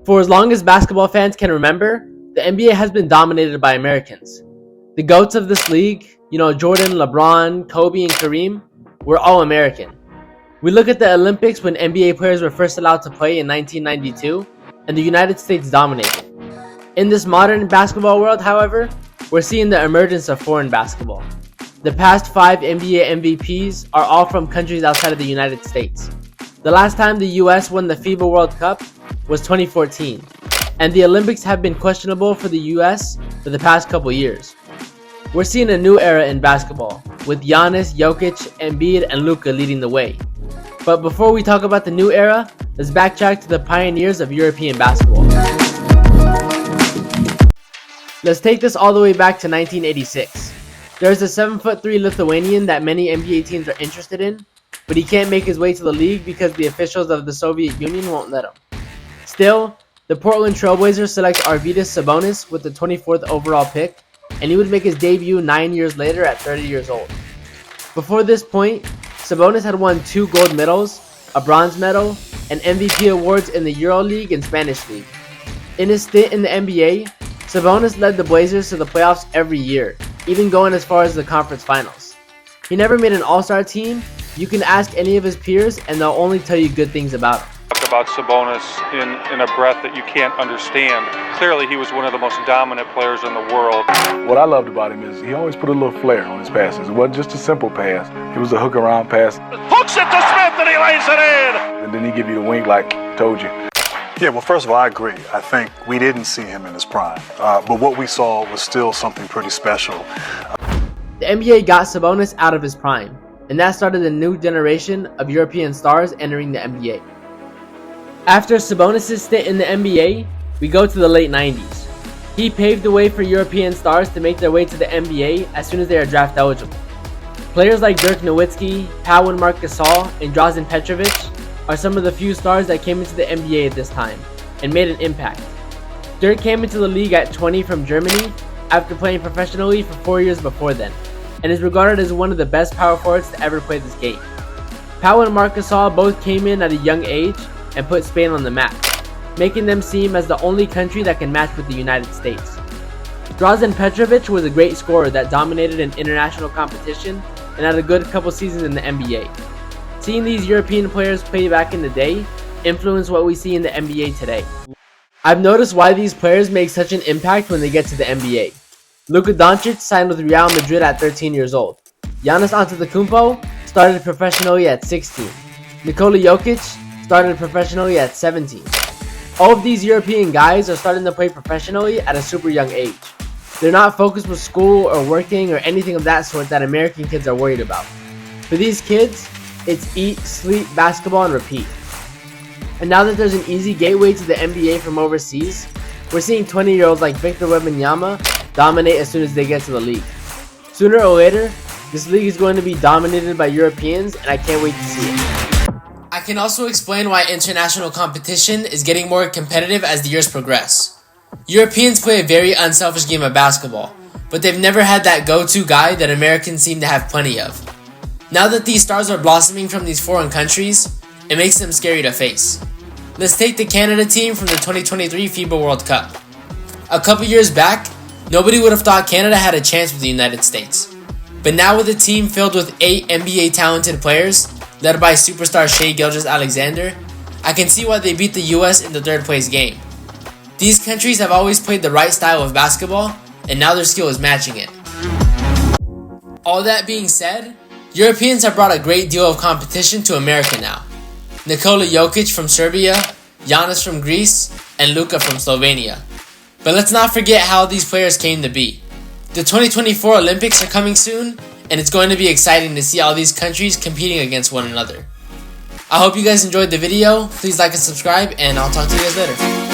For as long as basketball fans can remember, the NBA has been dominated by Americans. The GOATs of this league, Jordan, LeBron, Kobe, and Kareem, were all American. We look at the Olympics when NBA players were first allowed to play in 1992, and the United States dominated. In this modern basketball world, however, we're seeing the emergence of foreign basketball. The past 5 NBA MVPs are all from countries outside of the United States. The last time the US won the FIBA World Cup was 2014, and the Olympics have been questionable for the US for the past couple years. We're seeing a new era in basketball, with Giannis, Jokic, Embiid, and Luka leading the way. But before we talk about the new era, let's backtrack to the pioneers of European basketball. Let's take this all the way back to 1986. There's a 7'3" Lithuanian that many NBA teams are interested in, but he can't make his way to the league because the officials of the Soviet Union won't let him. Still, the Portland Trailblazers select Arvydas Sabonis with the 24th overall pick, and he would make his debut 9 years later at 30 years old. Before this point, Sabonis had won 2 gold medals, a bronze medal, and MVP awards in the EuroLeague and Spanish League. In his stint in the NBA, Sabonis led the Blazers to the playoffs every year, even going as far as the conference finals. He never made an all-star team. You can ask any of his peers and they'll only tell you good things about him. About Sabonis in a breath that you can't understand. Clearly he was one of the most dominant players in the world. What I loved about him is he always put a little flair on his passes. It wasn't just a simple pass. It was a hook around pass. Hooks it to Smith and he lays it in! And then he give you the wink like, told you. Yeah, well, first of all, I agree. I think we didn't see him in his prime. But what we saw was still something pretty special. The NBA got Sabonis out of his prime, and that started a new generation of European stars entering the NBA. After Sabonis' stint in the NBA, we go to the late 90s. He paved the way for European stars to make their way to the NBA as soon as they are draft eligible. Players like Dirk Nowitzki, Pau and Marc Gasol, and Drazen Petrovic are some of the few stars that came into the NBA at this time and made an impact. Dirk came into the league at 20 from Germany after playing professionally for 4 years before then, and is regarded as one of the best power forwards to ever play this game. Pau and Marc Gasol both came in at a young age and put Spain on the map, making them seem as the only country that can match with the United States. Drazen Petrovic was a great scorer that dominated in international competition and had a good couple seasons in the NBA. Seeing these European players play back in the day influenced what we see in the NBA today. I've noticed why these players make such an impact when they get to the NBA. Luka Doncic signed with Real Madrid at 13 years old. Giannis Antetokounmpo started professionally at 16. Nikola Jokic started professionally at 17. All of these European guys are starting to play professionally at a super young age. They're not focused with school or working or anything of that sort that American kids are worried about. For these kids, it's eat, sleep, basketball, and repeat. And now that there's an easy gateway to the NBA from overseas, we're seeing 20-year-olds like Victor Wembanyama dominate as soon as they get to the league. Sooner or later, this league is going to be dominated by Europeans, and I can't wait to see it. I can also explain why international competition is getting more competitive as the years progress. Europeans play a very unselfish game of basketball, but they've never had that go-to guy that Americans seem to have plenty of. Now that these stars are blossoming from these foreign countries, it makes them scary to face. Let's take the Canada team from the 2023 FIBA World Cup. A couple years back, nobody would have thought Canada had a chance with the United States. But now with a team filled with 8 NBA talented players, led by superstar Shai Gilgeous-Alexander, I can see why they beat the US in the 3rd place game. These countries have always played the right style of basketball, and now their skill is matching it. All that being said, Europeans have brought a great deal of competition to America now. Nikola Jokic from Serbia, Giannis from Greece, and Luka from Slovenia. But let's not forget how these players came to be. The 2024 Olympics are coming soon, and it's going to be exciting to see all these countries competing against one another. I hope you guys enjoyed the video. Please like and subscribe, and I'll talk to you guys later.